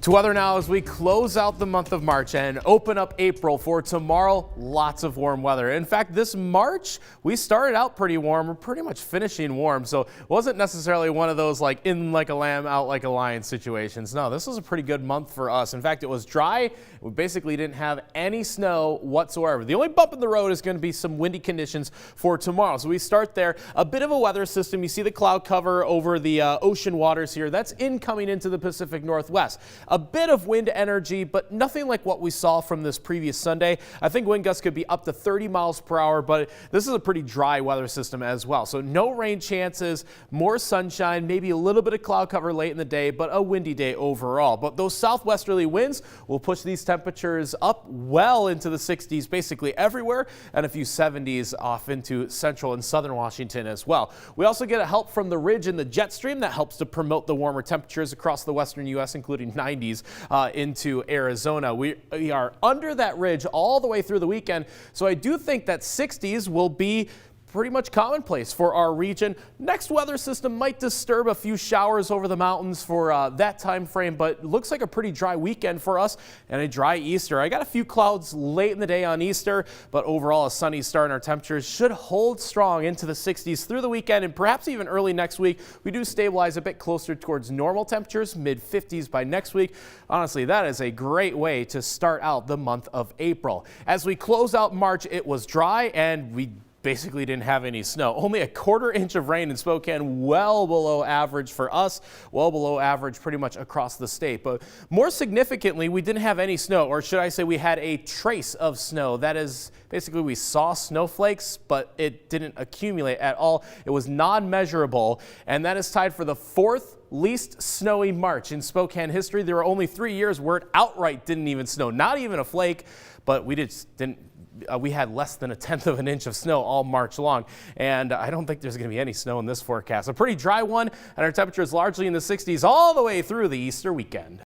To weather now as we close out the month of March and open up April for tomorrow. Lots of warm weather. In fact, this March, we started out pretty warm. We're pretty much finishing warm. So it wasn't necessarily one of those like in like a lamb, out like a lion situations. No, this was a pretty good month for us. In fact, it was dry. We basically didn't have any snow whatsoever. The only bump in the road is going to be some windy conditions for tomorrow. So we start there. A bit of a weather system. You see the cloud cover over the ocean waters here. That's incoming into the Pacific Northwest. A bit of wind energy, but nothing like what we saw from this previous Sunday. I think wind gusts could be up to 30 miles per hour, but this is a pretty dry weather system as well. So no rain chances, more sunshine, maybe a little bit of cloud cover late in the day, but a windy day overall. But those southwesterly winds will push these temperatures up well into the 60s basically everywhere, and a few 70s off into central and southern Washington as well. We also get a help from the ridge and the jet stream that helps to promote the warmer temperatures across the western U.S., including 90s into Arizona. We are under that ridge all the way through the weekend, so I do think that 60s will be pretty much commonplace for our region. Next weather system might disturb a few showers over the mountains for that time frame, but looks like a pretty dry weekend for us and a dry Easter. I got a few clouds late in the day on Easter, but overall a sunny start, and our temperatures should hold strong into the 60s through the weekend, and perhaps even early next week. We do stabilize a bit closer towards normal temperatures, mid 50s by next week. Honestly, that is a great way to start out the month of April. As we close out March, it was dry and we basically didn't have any snow. Only a quarter-inch of rain in Spokane, well below average for us, well below average pretty much across the state. But more significantly, we didn't have any snow, or should I say we had a trace of snow. That is, basically we saw snowflakes, but it didn't accumulate at all. It was non-measurable, and that is tied for the fourth least snowy March in Spokane history. There were only 3 years where it outright didn't even snow, not even a flake, but we just didn't. We had less than 1/10 of an inch of snow all March long, and I don't think there's going to be any snow in this forecast. A pretty dry one, and our temperature is largely in the 60s all the way through the Easter weekend.